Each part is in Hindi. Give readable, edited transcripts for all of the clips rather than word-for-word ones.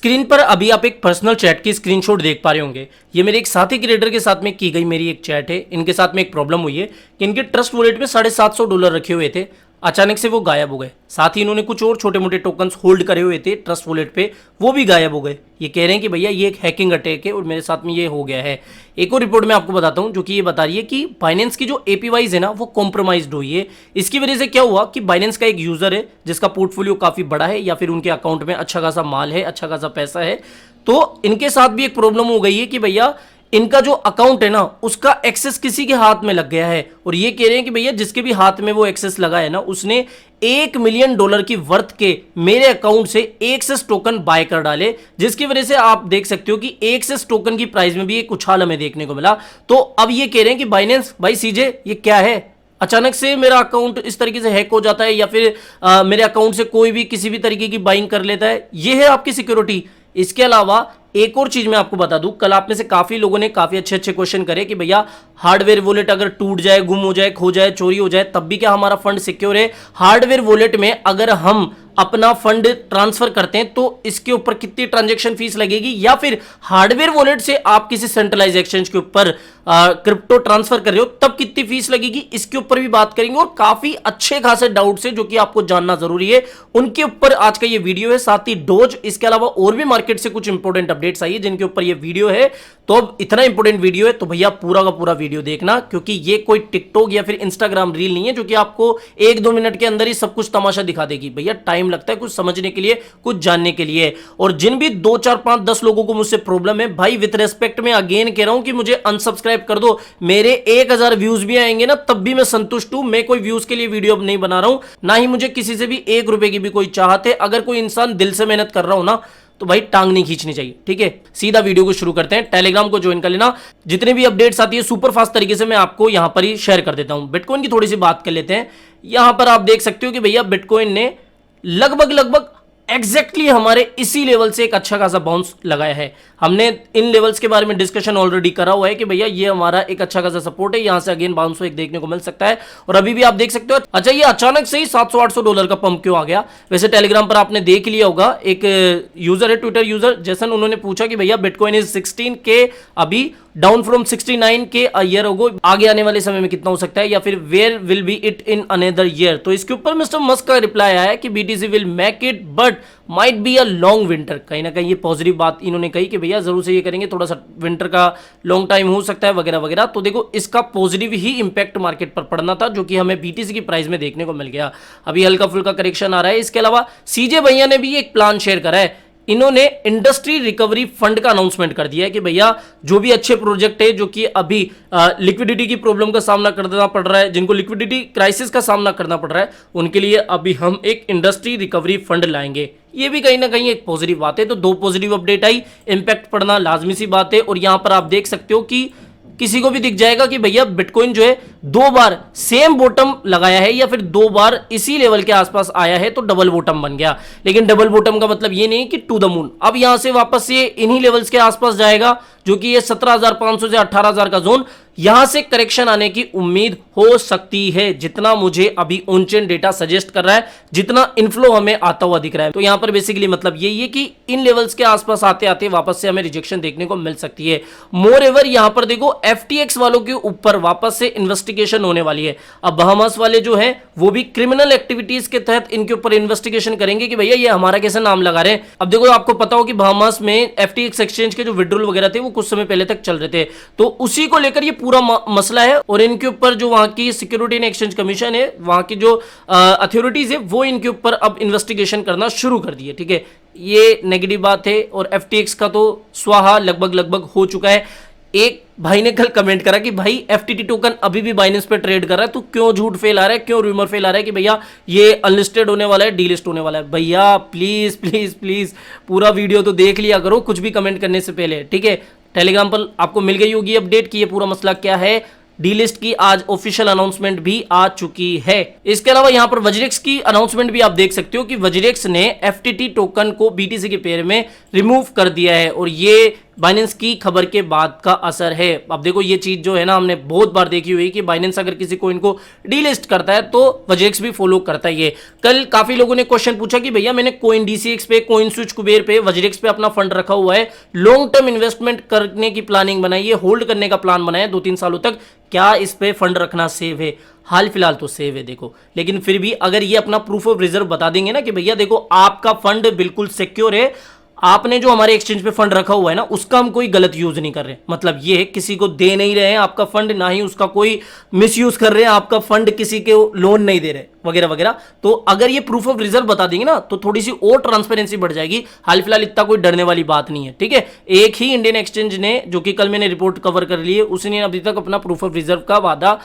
स्क्रीन पर अभी आप एक पर्सनल चैट की स्क्रीनशॉट देख पा रहे होंगे। ये मेरे एक साथी क्रिएटर के साथ में की गई मेरी एक चैट है। इनके साथ में एक प्रॉब्लम हुई है कि इनके ट्रस्ट वॉलेट में $750 रखे हुए थे, अचानक से वो गायब हो गए। साथ ही इन्होंने कुछ और छोटे मोटे टोकन्स होल्ड करे हुए थे ट्रस्ट वॉलेट पे, वो भी गायब हो गए। ये कह रहे हैं कि भैया ये एक हैकिंग अटैक है और मेरे साथ में ये हो गया है। एक और रिपोर्ट मैं आपको बताता हूं जो कि ये बता रही है कि बाइनेंस की जो एपीवाईज है ना वो कॉम्प्रोमाइज्ड हुई है। इसकी वजह से क्या हुआ कि बाइनेंस का एक यूजर है जिसका पोर्टफोलियो काफी बड़ा है या फिर उनके अकाउंट में अच्छा खासा माल है, अच्छा खासा पैसा है, तो इनके साथ भी एक प्रॉब्लम हो गई है कि भैया इनका जो अकाउंट है ना उसका एक्सेस किसी के हाथ में लग गया है। और ये कह रहे हैं कि भैया जिसके भी हाथ में वो एक्सेस लगा है ना उसने $1 मिलियन की वर्थ के मेरे अकाउंट से एक्सेस टोकन बाय कर डाले, जिसकी वजह से आप देख सकते हो कि एक्सेस टोकन की प्राइस में भी एक उछाल हमें देखने को मिला। तो अब ये कह रहे हैं कि बाइनेंस भाई सीजे ये क्या है, अचानक से मेरा अकाउंट इस तरीके से हैक हो जाता है या फिर मेरे अकाउंट से कोई भी किसी भी तरीके की बाइंग कर लेता है, ये है आपकी सिक्योरिटी। इसके अलावा एक और चीज मैं आपको बता दूं, कल आप में से काफी लोगों ने काफी अच्छे अच्छे क्वेश्चन करे कि भैया हार्डवेयर वॉलेट अगर टूट जाए, गुम हो जाए, खो जाए, चोरी हो जाए तब भी क्या हमारा फंड सिक्योर है? हार्डवेयर वॉलेट में अगर हम अपना फंड ट्रांसफर करते हैं तो इसके ऊपर कितनी ट्रांजैक्शन फीस लगेगी, या फिर हार्डवेयर वॉलेट से आप किसी सेंट्रलाइज एक्सचेंज के ऊपर क्रिप्टो ट्रांसफर कर रहे हो तब कितनी फीस लगेगी, इसके ऊपर भी बात करेंगे। और काफी अच्छे खासे डाउट्स है जो कि आपको जानना जरूरी है, उनके ऊपर आज का ये वीडियो है। साथ ही डोज, इसके अलावा और भी मार्केट से कुछ इंपॉर्टेंट अपडेट्स आई है जिनके ऊपर ये वीडियो है। तो अब इतना इंपॉर्टेंट वीडियो है तो भैया पूरा का पूरा वीडियो देखना, क्योंकि ये कोई टिकटॉक या फिर इंस्टाग्राम रील नहीं है जो कि आपको 1-2 मिनट के अंदर ही सब कुछ तमाशा दिखा देगी। भैया टाइम लगता है कुछ समझने के लिए, कुछ जानने के लिए। और जिन भी 2, 4, 5, 10 लोगों को मुझसे प्रॉब्लम है भाई, विद रेस्पेक्ट में अगेन कह रहा हूं कि मुझे अनसब्सक्राइब कर दो। मेरे 1000 व्यूज भी आएंगे ना तब भी मैं संतुष्ट हूं। मैं कोई व्यूज के लिए वीडियो नहीं बना रहा हूं, ना ही मुझे किसी से भी 1 रुपए की भी कोई चाहत है। अगर कोई इंसान दिल से मेहनत कर रहा हो ना तो भाई टांग नहीं खींचनी चाहिए, ठीक है। सीधा वीडियो को शुरू करते हैं। टेलीग्राम को ज्वाइन कर लेना, जितने भी अपडेट्स आती है सुपर फास्ट तरीके से मैं आपको यहां पर ही शेयर कर देता हूं। बिटकॉइन की थोड़ी सी बात कर लेते हैं। यहां पर आप देख सकते हो कि भैया बिटकॉइन ने लगभग एग्जैक्टली हमारे इसी लेवल से एक अच्छा खासा बाउंस लगाया है। हमने इन लेवल्स के बारे में डिस्कशन ऑलरेडी करा हुआ है कि भैया ये हमारा एक अच्छा खासा सपोर्ट है, यहां से अगेन बाउंस एक देखने को मिल सकता है। और अभी भी आप देख सकते हो अच्छा ये अचानक से ही $700-800 का पंप क्यों आ गया। वैसे टेलीग्राम पर आपने देख लिया होगा, एक यूजर है ट्विटर यूजर जैसन, उन्होंने पूछा कि भैया बिटकॉइन इज 16K अभी, down from 69K a year ago, आगे आने वाले समय में कितना हो सकता है, या फिर where will be it in another year. तो इसके ऊपर मिस्टर मस्क का रिप्लाई आया है कि BTC will make it but might be a long winter. कहीं ना कहीं ये पॉजिटिव बात इन्होंने कही कि भैया जरूर से ये करेंगे, थोड़ा सा विंटर का लॉन्ग टाइम हो सकता है वगैरह वगैरह। तो देखो इसका पॉजिटिव ही इंपैक्ट मार्केट पर पड़ना था जो कि हमें बीटीसी की प्राइस में देखने को मिल गया। अभी हल्का फुल्का करेक्शन आ रहा है। इसके अलावा सीजे भैया ने भी एक प्लान शेयर करा है। इन्होंने इंडस्ट्री रिकवरी फंड का अनाउंसमेंट कर दिया है कि भैया जो भी अच्छे प्रोजेक्ट है जो कि अभी लिक्विडिटी की प्रॉब्लम का सामना करना पड़ रहा है, जिनको लिक्विडिटी क्राइसिस का सामना करना पड़ रहा है, उनके लिए अभी हम एक इंडस्ट्री रिकवरी फंड लाएंगे। ये भी कहीं ना कहीं एक पॉजिटिव बात है। तो 2 पॉजिटिव अपडेट आई, इंपैक्ट पड़ना लाजमी सी बात है। और यहां पर आप देख सकते हो कि किसी को भी दिख जाएगा कि भैया बिटकॉइन जो है 2 बार सेम बॉटम लगाया है या फिर 2 बार इसी लेवल के आसपास आया है तो डबल बॉटम बन गया। लेकिन डबल बॉटम का मतलब ये नहीं कि टू द मून, अब यहां से वापस ये इन्हीं लेवल्स के आसपास जाएगा जो कि ये 17,500 से 18,000 का जोन, यहां से करेक्शन आने की उम्मीद हो सकती है, जितना मुझे अभी ऑन चेन डेटा सजेस्ट कर रहा है, जितना इनफ्लो हमें आता हुआ दिख रहा है। तो यहां पर बेसिकली मतलब यही है कि इन लेवल्स के आसपास आते आते वापस से हमें रिजेक्शन देखने को मिल सकती है। मोर एवर यहां पर देखो FTX वालों के ऊपर वापस से इन्वेस्टिगेशन होने वाली है। अब बहामास वाले जो है वो भी क्रिमिनल एक्टिविटीज के तहत इनके ऊपर इन्वेस्टिगेशन करेंगे कि भैया ये हमारा कैसे नाम लगा रहे हैं। अब देखो आपको पता हो कि बहामास में FTX एक्सचेंज के जो विड्रॉल वगैरह थे वो कुछ समय पहले तक चल रहे थे, तो उसी को लेकर ये पूरा मसला है। और इनके ऊपर जो वहां की सिक्योरिटी एंड एक्सचेंज कमीशन है, वहां की जो अथॉरिटीज है, वो इनके ऊपर अब इन्वेस्टिगेशन करना शुरू कर दी है, ठीक है। ये नेगेटिव बात है। और FTX का तो स्वाहा लगभग हो चुका है। एक भाई ने कल कमेंट करा कि भाई FTT टोकन अभी भी बाइनेंस पे ट्रेड कर रहा है, तो क्यों झूठ फैला रहा है, क्यों रूमर फैला रहा है कि भैया ये अनलिस्टेड होने वाला है, डीलिस्ट होने वाला है। भैया प्लीज प्लीज प्लीज पूरा वीडियो तो देख लिया करो कुछ भी कमेंट करने से पहले, ठीक है। टेलीग्राम पर आपको मिल गई होगी अपडेट कि ये पूरा मसला क्या है। डीलिस्ट की आज ऑफिशियल अनाउंसमेंट भी आ चुकी है। इसके अलावा यहां पर वज्रेक्स की अनाउंसमेंट भी आप देख सकते हो कि वज्रेक्स ने FTT टोकन को BTC के पेयर में रिमूव कर दिया है। और ये बाइनेंस की खबर के बाद का असर है। अब देखो ये चीज जो है ना हमने बहुत बार देखी हुई कि बाइनेंस अगर किसी कोइन को डीलिस्ट करता है तो वजेक्स भी फॉलो करता है। ये कल काफी लोगों ने क्वेश्चन पूछा कि भैया मैंने कोइन डीसीएक्स पे, कोइन स्विच कुबेर पे, वजेक्स पे अपना फंड रखा हुआ है, लॉन्ग टर्म इन्वेस्टमेंट करने की प्लानिंग बनाई है, होल्ड करने का प्लान बनाया 2-3 सालों तक, क्या इस पे फंड रखना सेव है? हाल फिलहाल तो सेव है देखो, लेकिन फिर भी अगर ये अपना प्रूफ ऑफ रिजर्व बता देंगे ना कि भैया देखो आपका फंड बिल्कुल सिक्योर है, आपने जो हमारे एक्सचेंज पे फंड रखा हुआ है ना उसका हम कोई गलत यूज नहीं कर रहे, मतलब ये किसी को दे नहीं रहे हैं आपका फंड, ना ही उसका कोई मिसयूज कर रहे हैं, आपका फंड किसी के लोन नहीं दे रहे वगैरह वगैरह, तो अगर ये प्रूफ ऑफ रिजर्व बता देंगे ना तो थोड़ी सी और ट्रांसपेरेंसी बढ़ जाएगी। हाल फिलहाल इतना कोई डरने वाली बात नहीं है, ठीक है। एक ही इंडियन एक्सचेंज ने, जो कि कल मैंने रिपोर्ट कवर कर ली है, उसने अभी तक अपना प्रूफ ऑफ रिजर्व का वादा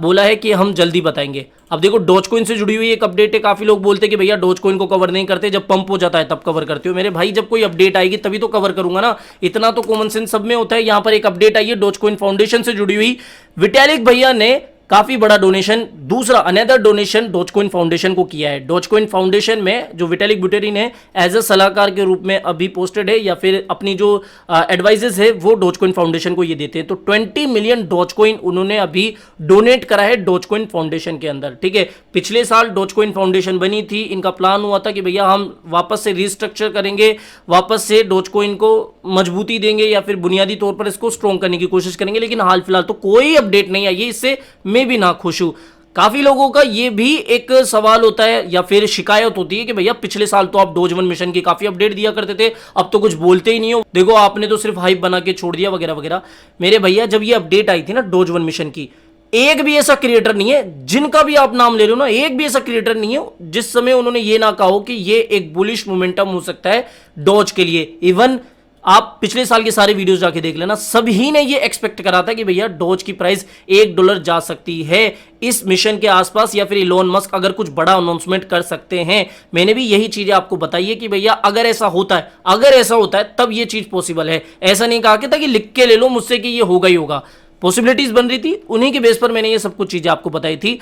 बोला है कि हम जल्दी बताएंगे। अब देखो डॉज कॉइन से जुड़ी हुई एक अपडेट है, काफी लोग बोलते हैं कि भैया डॉज कॉइन को कवर नहीं करते, जब पंप हो जाता है तब कवर करते हो। मेरे भाई जब कोई अपडेट आएगी तभी तो कवर करूंगा ना, इतना तो कॉमन सेंस सब में होता है। यहां पर एक अपडेट आई है डॉज कॉइन फाउंडेशन से जुड़ी हुई, विटालिक भैया ने काफी बड़ा डोनेशन, दूसरा अनदर डोनेशन डोजकॉइन फाउंडेशन को किया है। डोजकॉइन फाउंडेशन में जो विटालिक बुटेरिन है एज अ सलाहकार के रूप में अभी पोस्टेड है, या फिर अपनी जो एडवाइजेस है वो डोजकॉइन फाउंडेशन को ये देते हैं। तो 20 मिलियन डोजकॉइन उन्होंने अभी डोनेट करा है डोजकॉइन फाउंडेशन के अंदर, ठीक है। पिछले साल डोजकॉइन फाउंडेशन बनी थी, इनका प्लान हुआ था कि भैया हम वापस से रिस्ट्रक्चर करेंगे, वापस से डोजकॉइन को मजबूती देंगे या फिर बुनियादी तौर पर इसको स्ट्रॉन्ग करने की कोशिश करेंगे, लेकिन हाल फिलहाल तो कोई अपडेट नहीं आई है, इससे मैं भी ना खुश हूं। काफी लोगों का ये भी एक सवाल होता है या फिर शिकायत होती है कि भैया पिछले साल तो आप डोज वन मिशन की काफी अपडेट दिया करते थे, अब तो कुछ बोलते ही नहीं हो, देखो आपने तो सिर्फ हाइप बना के छोड़ दिया वगैरह वगैरह। मेरे भैया जब ये अपडेट आई थी ना डोज वन मिशन की, एक भी ऐसा क्रिएटर नहीं है, जिनका भी आप नाम ले रहे हो ना, एक भी ऐसा क्रिएटर नहीं है जिस समय उन्होंने ये ना कहा हो कि ये एक बुलिश मोमेंटम हो सकता है डोज के लिए। इवन आप पिछले साल के सारे वीडियोस जाके देख लेना, सभी ने ये एक्सपेक्ट करा था कि भैया डोज की प्राइस $1 जा सकती है इस मिशन के आसपास, या फिर इलोन मस्क अगर कुछ बड़ा अनाउंसमेंट कर सकते हैं। मैंने भी यही चीजें आपको बताई है कि भैया अगर ऐसा होता है, अगर ऐसा होता है तब ये चीज पॉसिबल है। ऐसा नहीं कहा था कि लिख के ले लो मुझसे कि ये होगा ही होगा, पॉसिबिलिटीज बन रही थी, उन्हीं के बेस पर मैंने ये सब कुछ चीजें आपको बताई थी।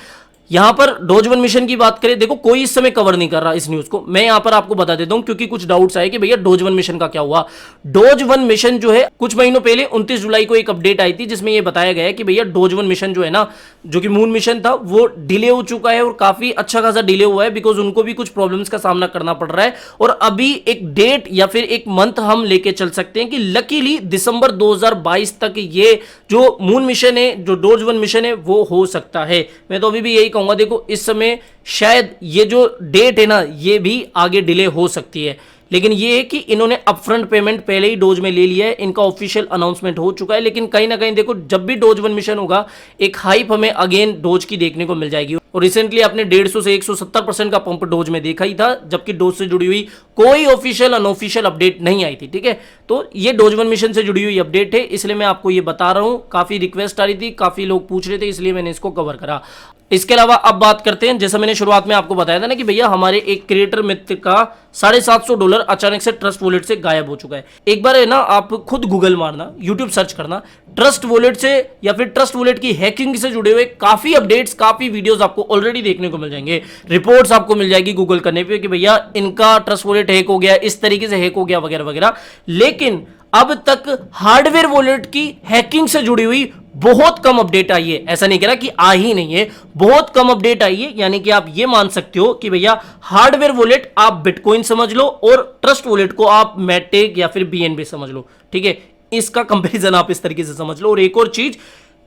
यहां पर डोज वन मिशन की बात करें, देखो कोई इस समय कवर नहीं कर रहा इस न्यूज को, मैं यहां पर आपको बता देता हूं क्योंकि कुछ डाउट्स आए कि भैया डोज वन मिशन का क्या हुआ। डोज वन मिशन जो है कुछ महीनों पहले 29 जुलाई को एक अपडेट आई थी जिसमें यह बताया गया है कि भैया डोज वन मिशन जो है ना, जो कि मून मिशन था, वो डिले हो चुका है और काफी अच्छा खासा डिले हुआ है, बिकॉज उनको भी कुछ प्रॉब्लम्स का सामना करना पड़ रहा है। और अभी एक डेट या फिर एक मंथ हम लेके चल सकते हैं कि लकीली दिसंबर 2022 तक ये जो मून मिशन है, जो डोज वन मिशन है, वो हो सकता है। मैं तो अभी भी यही कहूंगा, देखो इस समय शायद ये जो डेट है ना, ये भी आगे डिले हो सकती है, लेकिन ये है कि इन्होंने अपफ्रंट पेमेंट पहले ही डोज में ले लिया है, इनका ऑफिशियल अनाउंसमेंट हो चुका है। लेकिन कहीं ना कहीं देखो जब भी डोज वन मिशन होगा, एक हाइप हमें अगेन डोज की देखने को मिल जाएगी। और रिसेंटली आपने 150 से 170% का पंप डोज में देखा ही था, जबकि डोज से जुड़ी हुई कोई ऑफिशियल अनऑफिशियल अपडेट नहीं आई थी, ठीक है। तो ये डोज वन मिशन से जुड़ी हुई अपडेट है, इसलिए मैं आपको ये बता रहा हूं। काफी रिक्वेस्ट आ रही थी, काफी लोग पूछ रहे थे, इसलिए मैंने इसको कवर करा। इसके अलावा अब बात करते हैं, जैसा मैंने शुरुआत में आपको बताया था ना कि भैया हमारे एक क्रिएटर मित्र का $750 अचानक से ट्रस्ट वॉलेट से गायब हो चुका है। एक बार है ना आप खुद गूगल मारना, यूट्यूब सर्च करना, ट्रस्ट वॉलेट से या फिर ट्रस्ट वॉलेट की हैकिंग से जुड़े हुए काफी अपडेट्स, काफी वीडियोस आपको ऑलरेडी देखने को मिल जाएंगे, रिपोर्ट्स आपको मिल जाएगी गूगल करने पे कि भैया इनका ट्रस्ट वॉलेट हैक हो गया, इस तरीके से हैक हो गया वगैरह वगैरह। लेकिन अब तक हार्डवेयर वॉलेट की हैकिंग से जुड़ी हुई बहुत कम अपडेट आई है। ऐसा नहीं कह रहा कि आ ही नहीं है, बहुत कम अपडेट आई है। यानी कि आप ये मान सकते हो कि भैया हार्डवेयर वॉलेट आप बिटकॉइन समझ लो और ट्रस्ट वॉलेट को आप मैटेक या फिर बीएनबी समझ लो, ठीक है। इसका कंपैरिजन आप इस तरीके से समझ लो। और एक और चीज,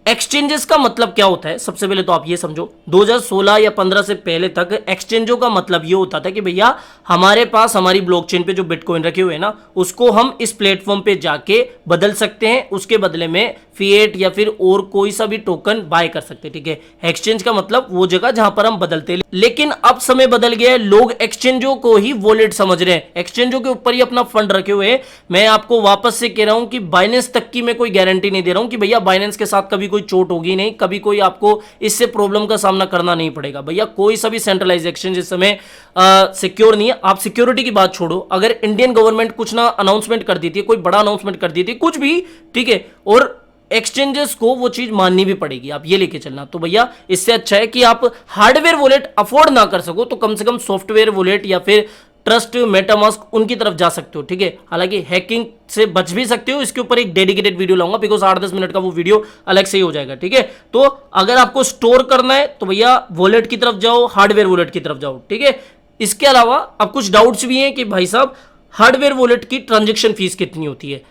एक्सचेंजेस का मतलब क्या होता है, सबसे पहले तो आप ये समझो, 2016 या 15 से पहले तक एक्सचेंजों का मतलब ये होता था कि भैया हमारे पास हमारी ब्लॉकचेन पे जो बिटकॉइन रखे हुए हैं ना, उसको हम इस प्लेटफॉर्म पे जाके बदल सकते हैं, उसके बदले में फिएट या फिर और कोई सा भी टोकन बाय कर सकते हैं, ठीक है। एक्सचेंज का मतलब वो जगह जहां पर हम बदलते हैं। लेकिन अब समय बदल गया है, लोग एक्सचेंजों को ही वॉलेट समझ रहे हैं, एक्सचेंजों के ऊपर ही अपना फंड रखे हुए हैं। मैं आपको वापस से कह रहा हूं कि बाइनेंस तक की मैं कोई गारंटी नहीं दे रहा हूं कि भैया बाइनेंस के साथ कभी कोई चोट होगी नहीं, कभी कोई आपको इससे प्रॉब्लम का सामना करना नहीं पड़ेगा। भैया कोई सा भी सेंट्रलाइज एक्सचेंज इस समय सिक्योर नहीं है। आप सिक्योरिटी की बात छोड़ो, अगर इंडियन गवर्नमेंट कुछ ना अनाउंसमेंट कर देती है, कोई बड़ा अनाउंसमेंट कर देती है, कुछ भी, ठीक है, और एक्सचेंजेस को वो चीज माननी भी पड़ेगी, आप ये लेके चलना। तो भैया इससे अच्छा है कि आप हार्डवेयर वॉलेट अफोर्ड ना कर सको तो कम से कम सॉफ्टवेयर वॉलेट या फिर ट्रस्ट, मेटामास्क, उनकी तरफ जा सकते हो, ठीक है। हालांकि हैकिंग से बच भी सकते हो, इसके ऊपर एक डेडिकेटेड वीडियो लाऊंगा, बिकॉज 8-10 मिनट का वो वीडियो अलग से ही हो जाएगा, ठीक है। तो अगर आपको स्टोर करना है तो भैया वॉलेट की तरफ जाओ, हार्डवेयर वॉलेट की तरफ जाओ, ठीक है। इसके अलावा अब कुछ डाउट्स भी हैं कि भाई साहब हार्डवेयर वॉलेट की ट्रांजेक्शन फीस कितनी होती है।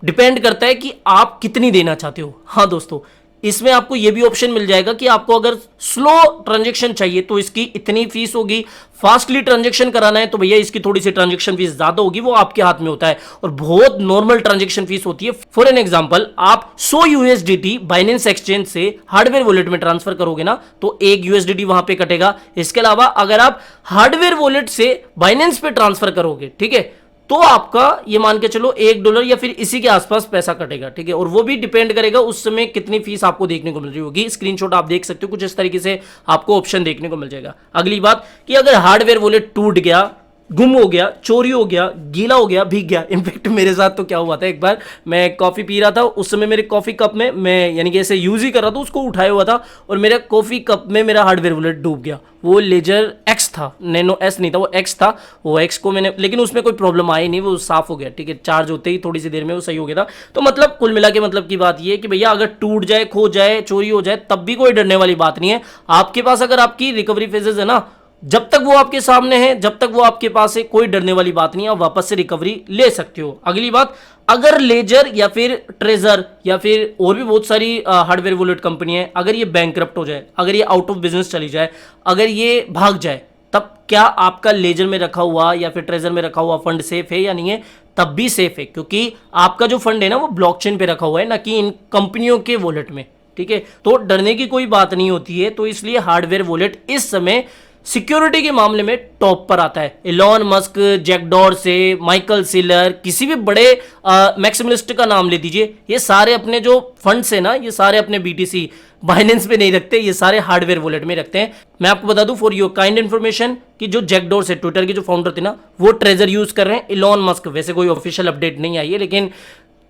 डिपेंड करता है कि आप कितनी देना चाहते हो। हाँ दोस्तों, इसमें आपको यह भी ऑप्शन मिल जाएगा कि आपको अगर स्लो ट्रांजैक्शन चाहिए तो इसकी इतनी फीस होगी, फास्टली ट्रांजैक्शन कराना है तो भैया इसकी थोड़ी सी ट्रांजैक्शन फीस ज्यादा होगी, वो आपके हाथ में होता है। और बहुत नॉर्मल ट्रांजैक्शन फीस होती है। फॉर एन एग्जांपल, आप 100 यूएसडीटी बाइनेंस एक्सचेंज से हार्डवेयर वॉलेट में ट्रांसफर करोगे ना तो 1 यूएसडीटी वहां पे कटेगा। इसके अलावा अगर आप हार्डवेयर वॉलेट से बाइनेंस पे ट्रांसफर करोगे, ठीक है, तो आपका ये मान के चलो $1 या फिर इसी के आसपास पैसा कटेगा, ठीक है। और वो भी डिपेंड करेगा उस समय कितनी फीस आपको देखने को मिल रही होगी। स्क्रीनशॉट आप देख सकते हो, कुछ इस तरीके से आपको ऑप्शन देखने को मिल जाएगा। अगली बात कि अगर हार्डवेयर वॉलेट टूट गया, गुम हो गया, चोरी हो गया, गीला हो गया, भीग गया। इनफैक्ट मेरे साथ तो क्या हुआ था, एक बार मैं कॉफी पी रहा था, उस समय मेरे कॉफी कप में मैं यानी कि ऐसे यूज ही कर रहा था, उसको उठाया हुआ था और मेरा कॉफी कप में मेरा हार्डवेयर वॉलेट डूब गया। वो लेजर एक्स था, नैनो एस नहीं था, वो एक्स था। वो एक्स को मैंने, लेकिन उसमें कोई प्रॉब्लम आई नहीं, वो साफ हो गया, ठीक है। चार्ज होते ही थोड़ी सी देर में वो सही हो गया था। तो मतलब कुल मिला के मतलब की बात ये है कि भैया अगर टूट जाए, खो जाए, चोरी हो जाए, तब भी कोई डरने वाली बात नहीं है। आपके पास अगर आपकी रिकवरी फेजेस है ना, जब तक वो आपके सामने है, जब तक वो आपके पास है, कोई डरने वाली बात नहीं है, आप वापस से रिकवरी ले सकते हो। अगली बात, अगर लेजर या फिर ट्रेजर या फिर और भी बहुत सारी हार्डवेयर वॉलेट कंपनी है, अगर ये बैंकरप्ट हो जाए, अगर ये आउट ऑफ बिजनेस चली जाए, अगर ये भाग जाए, तब क्या आपका लेजर में रखा हुआ या फिर ट्रेजर में रखा हुआ फंड सेफ है या नहीं है? तब भी सेफ है, क्योंकि आपका जो फंड है ना वो ब्लॉकचेन पे रखा हुआ है, ना कि इन कंपनियों के वॉलेट में, ठीक है। तो डरने की कोई बात नहीं होती है। तो इसलिए हार्डवेयर वॉलेट इस समय सिक्योरिटी के मामले में टॉप पर आता है। Elon Musk, Jack Dorsey, Michael Saylor, किसी भी बड़े मैक्सिमलिस्ट का नाम ले दीजिए, ये सारे अपने जो फंड्स है ना, ये सारे अपने बीटीसी बाइनेंस पे नहीं रखते, ये सारे हार्डवेयर वॉलेट में रखते हैं। मैं आपको बता दूं फॉर योर काइंड इन्फॉर्मेशन कि जो जैक डॉर्से, ट्विटर के जो फाउंडर थे ना, वो ट्रेजर यूज कर रहे हैं। इलॉन मस्क, वैसे कोई ऑफिशियल अपडेट नहीं आई है, लेकिन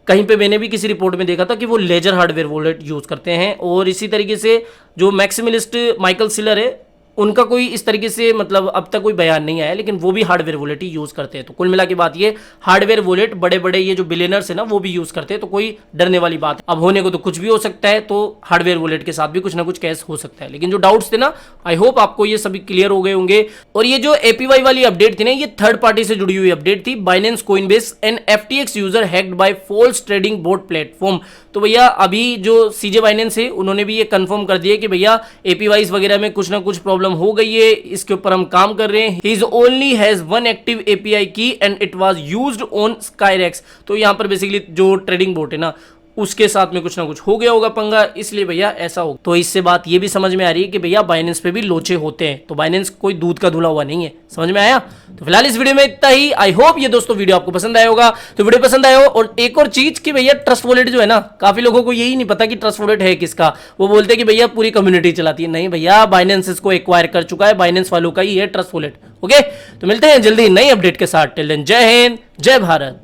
कहीं पे मैंने भी किसी रिपोर्ट में देखा था कि वो लेजर हार्डवेयर वॉलेट यूज करते हैं। और इसी तरीके से जो मैक्सिमलिस्ट माइकल सिलर है, उनका कोई इस तरीके से मतलब अब तक कोई बयान नहीं आया, लेकिन वो भी हार्डवेयर वॉलेट ही यूज करते हैं। तो कुल मिला के बात ये, हार्डवेयर वॉलेट बड़े बड़े ये जो बिलियनर्स है ना वो भी यूज करते हैं, तो कोई डरने वाली बात, अब होने को तो कुछ भी हो सकता है। तो हार्डवेयर वॉलेट के साथ भी कुछ ना कुछ केस हो सकता है। लेकिन जो डाउट्स थे ना, आई होप आपको ये सभी क्लियर हो गए होंगे। और ये जो एपीवाई वाली अपडेट थी ना, ये थर्ड पार्टी से जुड़ी हुई अपडेट थी। Binance, Coinbase and FTX user hacked by false trading bot platform. तो भैया अभी जो सीजे बाइनेंस है उन्होंने भी ये कंफर्म कर दिया कि भैया एपीवाईज वगैरह में कुछ ना कुछ प्रॉब्लम हो गई है, इसके ऊपर हम काम कर रहे हैं। He is only has one active API key and it was used on Skyrex. तो यहाँ पर बेसिकली जो ट्रेडिंग बोट है ना, उसके साथ में कुछ ना कुछ हो गया होगा पंगा, इसलिए भैया ऐसा हो। तो इससे बात ये भी समझ में आ रही है कि भैया बाइनेंस पे भी लोचे होते हैं। तो बाइनेंस कोई दूध का धुला हुआ नहीं है, समझ में आया? तो फिलहाल इस वीडियो में इतना ही। आई होप ये दोस्तों वीडियो आपको पसंद आया होगा। तो वीडियो पसंद आया हो, और एक और चीज कि भैया ट्रस्ट वॉलेट जो है ना, काफी लोगों को यही नहीं पता कि ट्रस्ट वॉलेट है किसका। वो बोलते हैं कि भैया पूरी कम्युनिटी चलाती है। नहीं भैया, बाइनेंस इसको एक्वायर कर चुका है, बाइनेंस वालों का ही है ट्रस्ट वॉलेट। ओके, तो मिलते हैं जल्दी नई अपडेट के साथ। टिल देन, जय हिंद, जय भारत।